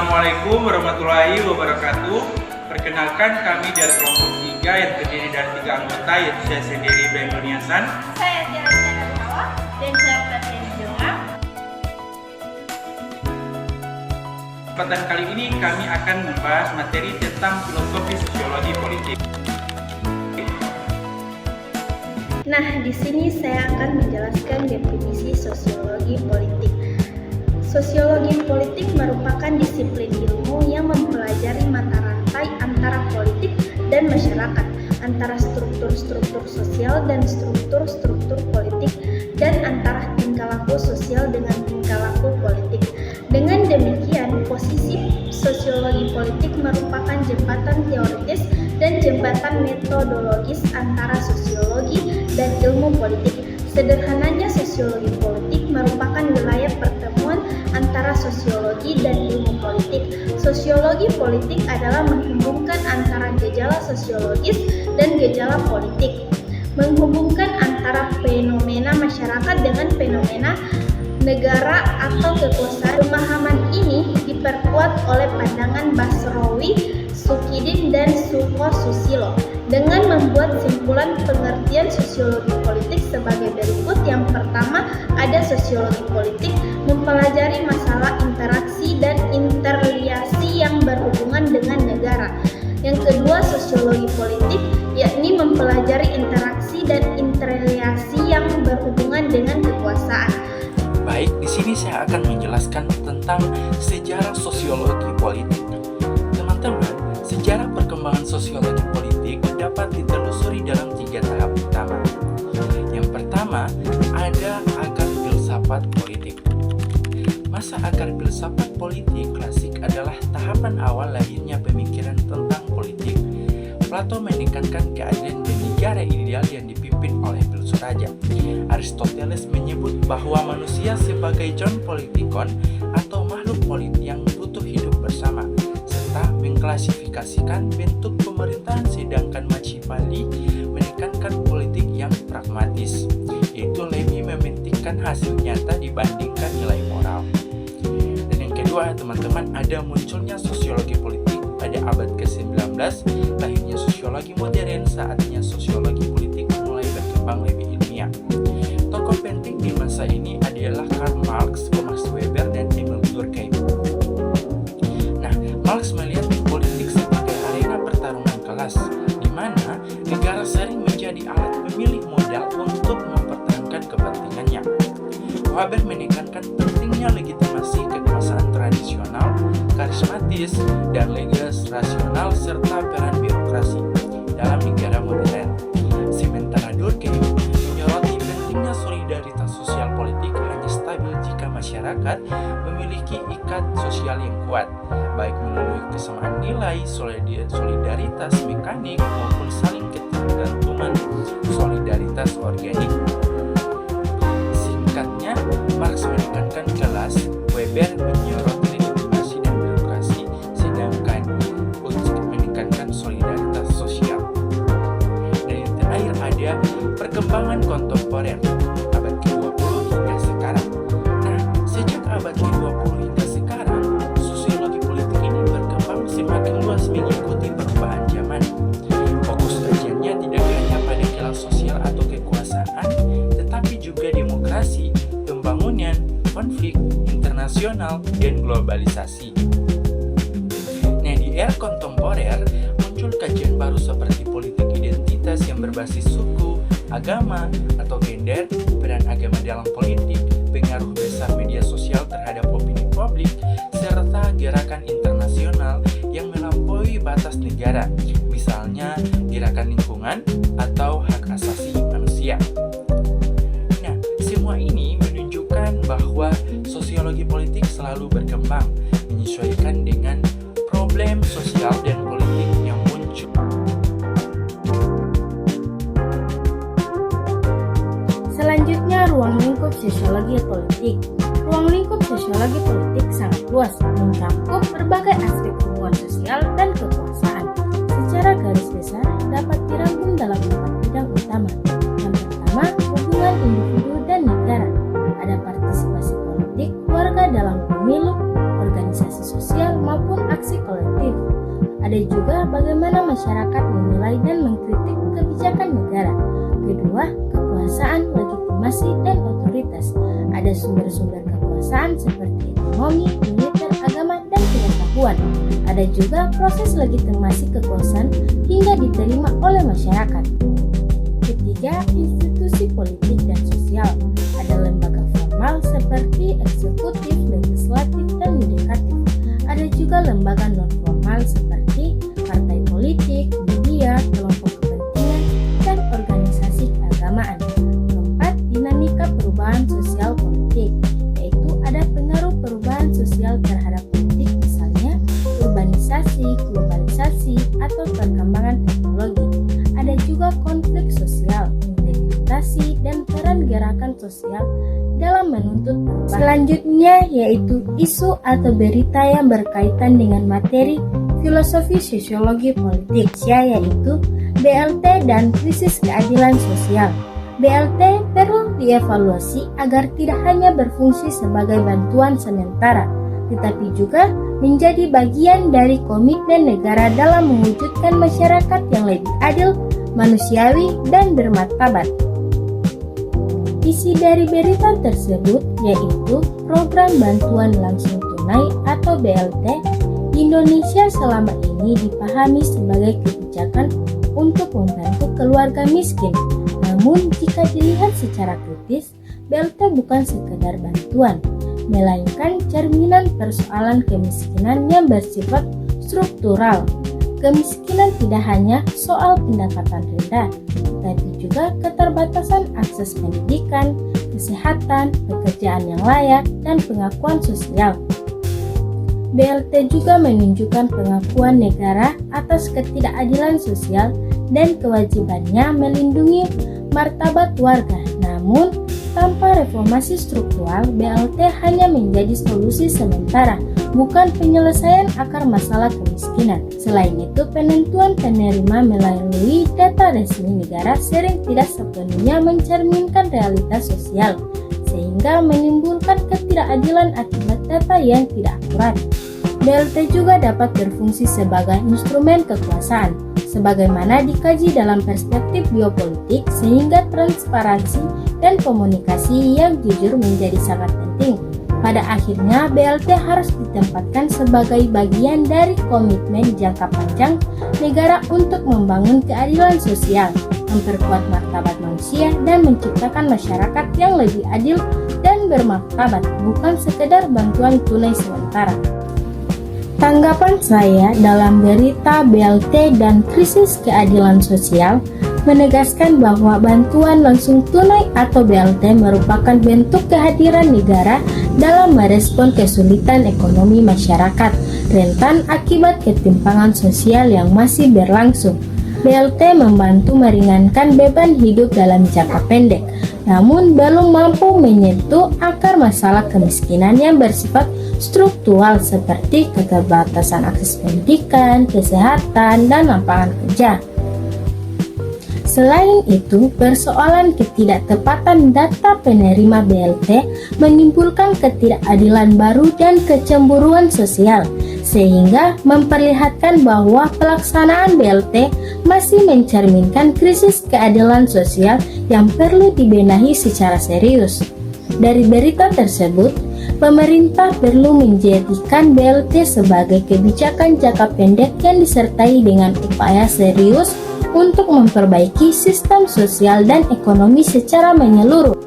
Assalamualaikum warahmatullahi wabarakatuh. Perkenalkan, kami dari kelompok 3 yang terdiri dari 3 anggota, yaitu saya sendiri Ibrahim Nurniasan, saya Jalan Hawa, dan saya Fatin Jonga. Kesempatan kali ini kami akan membahas materi tentang filosofi sosiologi politik. Nah, di sini saya akan menjelaskan definisi sosiologi politik. Sosiologi politik merupakan disiplin ilmu yang mempelajari mata rantai antara politik dan masyarakat, antara struktur-struktur sosial dan struktur-struktur politik, dan antara tingkah laku sosial dengan tingkah laku politik. Dengan demikian, posisi sosiologi politik merupakan jembatan teoritis dan jembatan metodologis antara sosiologi dan ilmu politik. Sederhananya, sosiologi politik merupakan wilayah pertemuan antara sosiologi dan ilmu politik. Sosiologi politik adalah menghubungkan antara gejala sosiologis dan gejala politik, menghubungkan antara fenomena masyarakat dengan fenomena negara atau kekuasaan. Pemahaman ini diperkuat oleh pandangan Basrowi, Sukidin, dan Suko Susilo dengan membuat simpulan pengertian sosiologi politik sebagai berikut. Yang pertama, ada sosiologi politik mempelajari masalah interaksi dan interrelasi yang berhubungan dengan negara. Yang kedua, sosiologi politik yakni mempelajari interaksi dan interrelasi yang berhubungan dengan kekuasaan. Baik, di sini saya akan menjelaskan tentang sejarah sosiologi politik. Teman-teman, sejarah perkembangan sosiologi politik dapat ditelusuri dalam 3 tahap utama. Yang pertama, ada akar filsafat politik. Masa akar filsafat politik klasik adalah tahapan awal lahirnya pemikiran tentang politik. Plato menekankan keadilan dan negara ideal yang dipimpin oleh filsuf raja. Aristoteles menyebut bahwa manusia sebagai jon politikon atau makhluk politik yang butuh hidup bersama, serta mengklasifikasikan bentuk pemerintahan, sedangkan Machiavelli menekankan politik yang pragmatis, yaitu lebih mementingkan hasil nyata dibandingkan nilai moral. Dan yang kedua, teman-teman, ada munculnya sosiologi politik pada abad ke-19, lahirnya sosiologi modern, saatnya sosiologi politik mulai berkembang lebih ilmiah. Tokoh penting di masa ini adalah Karl Marx, Max Weber, dan Emil Durkheim. Nah, Marx melihat politik sebagai arena pertarungan kelas, di mana negara sering menjadi alat pemilih modal untuk mempertahankan kepentingannya. Weber menekankan pentingnya legitimasi kekuasaan tradisional, karismatis, dan legis rasional, serta peran birokrasi dalam negara modern. Sementara Durkheim menyoroti pentingnya solidaritas sosial politik hanya stabil jika masyarakat memiliki ikat sosial yang kuat, baik melalui kesamaan nilai, solidaritas mekanik, maupun saling ketergantungan solidaritas organik. Singkatnya, Marx menekankan kelas, Weber menyoroti legitimasi dan birokrasi, sedangkan Ulrich menekankan solidaritas sosial. Dan yang terakhir ada perkembangan kontemporer abad ke-20 hingga sekarang. Nah, sejak abad ke-20 hingga sekarang, sosiologi politik ini berkembang semakin luas mengikuti perubahan zaman. Fokus kajiannya tidak hanya pada kelas sosial atau kekuasaan, tetapi juga demokrasi, pembangunan, konflik internasional, dan globalisasi. Nah, di era kontemporer muncul kajian baru seperti politik identitas yang berbasis suku, agama, atau gender, peran agama dalam politik, pengaruh besar media sosial terhadap opini publik, serta gerakan internasional yang melampaui batas negara, misalnya gerakan lingkungan atau hak asasi manusia. Nah, semua ini menunjukkan bahwa sosiologi politik selalu berkembang, menyesuaikan dengan problem sosial dan politik yang muncul. Selanjutnya, ruang lingkup sosiologi politik. Ruang lingkup sosiologi politik sangat luas, mencakup berbagai aspek hubungan sosial dan kekuasaan. Secara garis besar dapat dirangkum dalam 4 bidang utama. Yang pertama, hubungan individu dan negara. Ada partisipasi politik warga dalam pemilu, organisasi sosial maupun masyarakat menilai dan mengkritik kebijakan negara. Kedua, kekuasaan, legitimasi, dan otoritas. Ada sumber-sumber kekuasaan seperti ekonomi, militer, agama, dan pengetahuan. Ada juga proses legitimasi kekuasaan hingga diterima oleh masyarakat. Ketiga, institusi politik dan sosial. Ada lembaga formal seperti eksekutif, legislatif, dan yudikatif. Ada juga lembaga non-formal seperti partai politik, media, kelompok kepentingan, dan organisasi keagamaan. Keempat, dinamika perubahan sosial politik, yaitu ada pengaruh perubahan sosial terhadap politik, misalnya urbanisasi, globalisasi, atau perkembangan teknologi. Ada juga konflik sosial, integrasi, dan peran gerakan sosial dalam menuntut perubahan. Selanjutnya yaitu isu atau berita yang berkaitan dengan materi filosofi sosiologi politik, yaitu BLT dan krisis keadilan sosial. BLT perlu dievaluasi agar tidak hanya berfungsi sebagai bantuan sementara, tetapi juga menjadi bagian dari komitmen negara dalam mewujudkan masyarakat yang lebih adil, manusiawi, dan bermartabat. Isi dari berita tersebut yaitu program bantuan langsung tunai atau BLT di Indonesia selama ini dipahami sebagai kebijakan untuk membantu keluarga miskin. Namun jika dilihat secara kritis, BLT bukan sekedar bantuan, melainkan cerminan persoalan kemiskinan yang bersifat struktural. Kemiskinan tidak hanya soal pendapatan rendah, tetapi juga keterbatasan akses pendidikan, kesehatan, pekerjaan yang layak, dan pengakuan sosial. BLT juga menunjukkan pengakuan negara atas ketidakadilan sosial dan kewajibannya melindungi martabat warga. Namun, tanpa reformasi struktural, BLT hanya menjadi solusi sementara, bukan penyelesaian akar masalah kemiskinan. Selain itu, penentuan penerima melalui data resmi negara sering tidak sepenuhnya mencerminkan realitas sosial, sehingga menimbulkan ketidakadilan akibat data yang tidak akurat. BLT juga dapat berfungsi sebagai instrumen kekuasaan, sebagaimana dikaji dalam perspektif biopolitik, sehingga transparansi dan komunikasi yang jujur menjadi sangat penting. Pada akhirnya, BLT harus ditempatkan sebagai bagian dari komitmen jangka panjang negara untuk membangun keadilan sosial, memperkuat martabat manusia, dan menciptakan masyarakat yang lebih adil dan bermartabat, bukan sekedar bantuan tunai sementara. Tanggapan saya dalam berita BLT dan krisis keadilan sosial menegaskan bahwa bantuan langsung tunai atau BLT merupakan bentuk kehadiran negara dalam merespon kesulitan ekonomi masyarakat rentan akibat ketimpangan sosial yang masih berlangsung. BLT membantu meringankan beban hidup dalam jangka pendek, namun belum mampu menyentuh akar masalah kemiskinan yang bersifat struktural seperti keterbatasan akses pendidikan, kesehatan, dan lapangan kerja. Selain itu, persoalan ketidaktepatan data penerima BLT menimbulkan ketidakadilan baru dan kecemburuan sosial, sehingga memperlihatkan bahwa pelaksanaan BLT masih mencerminkan krisis keadilan sosial yang perlu dibenahi secara serius. Dari berita tersebut, pemerintah perlu menjadikan BLT sebagai kebijakan jangka pendek yang disertai dengan upaya serius untuk memperbaiki sistem sosial dan ekonomi secara menyeluruh.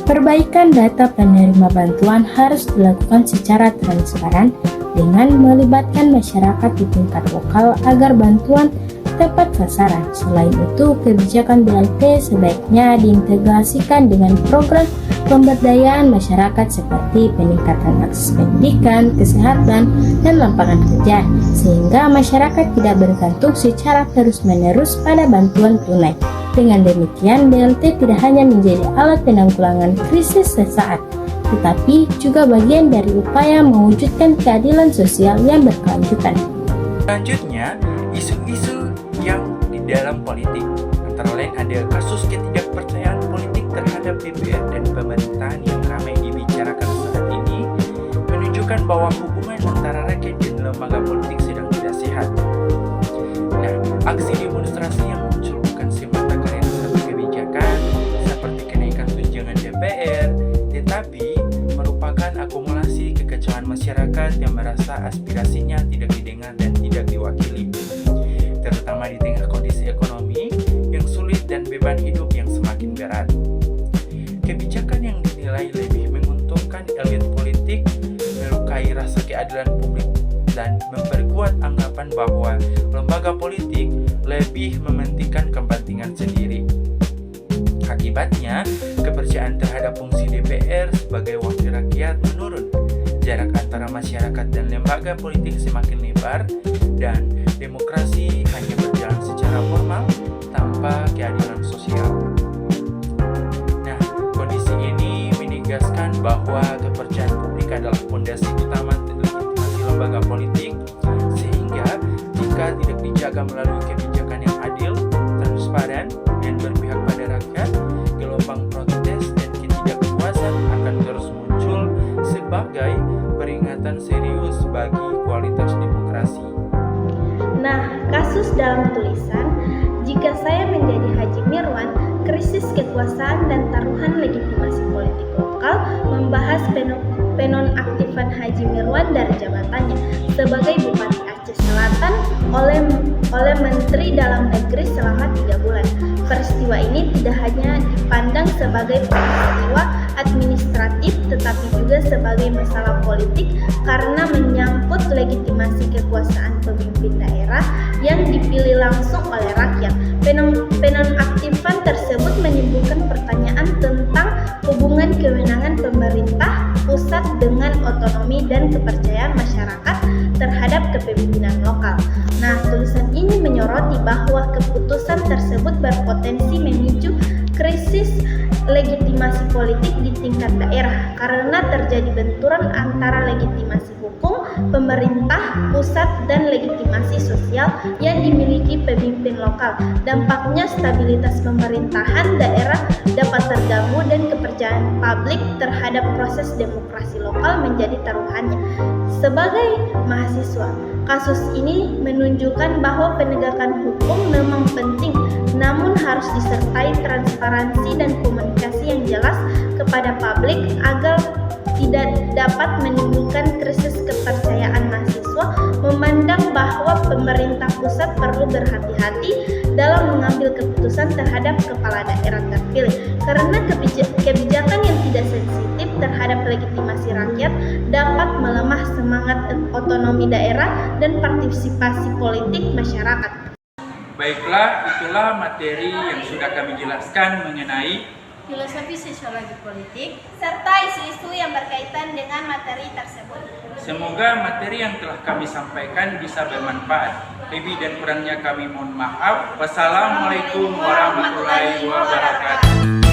Perbaikan data penerima bantuan harus dilakukan secara transparan dengan melibatkan masyarakat di tingkat lokal agar bantuan tepat sasaran. Selain itu, kebijakan BLT sebaiknya diintegrasikan dengan program pemberdayaan masyarakat seperti peningkatan akses pendidikan, kesehatan, dan lapangan kerja, sehingga masyarakat tidak bergantung secara terus-menerus pada bantuan tunai. Dengan demikian, BLT tidak hanya menjadi alat penanggulangan krisis sesaat, tetapi juga bagian dari upaya mewujudkan keadilan sosial yang berkelanjutan. Selanjutnya, isu-isu yang di dalam politik. Antara lain ada kasus ketidakpercayaan politik terhadap DPR dan pemerintahan yang ramai dibicarakan saat ini, menunjukkan bahwa hubungan antara rakyat dan lembaga politik sedang tidak sehat. Nah, Aksi demonstrasi yang muncul bukan semata karena satu kebijakan seperti kenaikan tunjangan DPR, tetapi merupakan akumulasi kekecewaan masyarakat yang merasa aspirasinya tidak didengar dan tidak diwakili, terutama di tengah kondisi ekonomi yang sulit dan beban hidup yang semakin berat. Kebijakan yang dinilai lebih menguntungkan elit politik melukai rasa keadilan publik dan memperkuat anggapan bahwa lembaga politik lebih mementingkan kepentingan sendiri. Akibatnya, kepercayaan terhadap fungsi DPR sebagai wakil rakyat menurun. Jarak antara masyarakat dan lembaga politik semakin lebar dan demokrasi hanya berjalan secara formal tanpa keadilan sosial. Nah, kondisi ini menegaskan bahwa kepercayaan publik adalah fondasi utama legitimasi lembaga politik, sehingga jika tidak dijaga melalui kebijakan yang adil, transparan, dan berpihak pada rakyat, gelombang protes dan ketidakpuasan akan terus muncul sebagai peringatan serius bagi kualitas demokrasi. Nah, kasus dalam tulisan, jika saya menjadi Haji Mirwan, krisis kekuasaan dan taruhan legitimasi politik lokal, membahas penonaktifan Haji Mirwan dari jabatannya sebagai Bupati Aceh Selatan oleh Menteri Dalam Negeri selama 3 bulan. Peristiwa ini tidak hanya dipandang sebagai peristiwa administratif tetapi juga sebagai masalah politik karena menyangkut legitimasi kekuasaan pemimpin daerah yang dipilih langsung oleh rakyat. Penonaktifan tersebut menimbulkan pertanyaan tentang hubungan kewenangan pemerintah pusat dengan otonomi dan kepercayaan masyarakat terhadap kepemimpinan lokal. Nah, tulisan ini menyoroti bahwa keputusan tersebut berpotensi memicu krisis legitimasi politik di tingkat daerah karena terjadi benturan antara legitimasi hukum, pemerintah pusat, dan legitimasi sosial yang dimiliki pemimpin lokal. Dampaknya stabilitas pemerintahan daerah dapat terganggu dan kepercayaan publik terhadap proses demokrasi lokal menjadi taruhannya. Sebagai mahasiswa, kasus ini menunjukkan bahwa penegakan hukum memang penting, namun harus disertai transparansi dan komunikasi yang jelas kepada publik agar tidak dapat menimbulkan krisis kepercayaan mahasiswa memandang bahwa pemerintah pusat perlu berhati-hati dalam mengambil keputusan terhadap kepala daerah terpilih karena kebijakan yang tidak sensitif terhadap legitimasi rakyat dapat melemah semangat otonomi daerah dan partisipasi politik masyarakat. Baiklah, itulah materi yang sudah kami jelaskan mengenai Filosofi sosiologi politik Serta isu-isu yang berkaitan dengan materi tersebut. Semoga materi yang telah kami sampaikan bisa bermanfaat. Lebih dan kurangnya kami mohon maaf. Wassalamualaikum warahmatullahi wabarakatuh.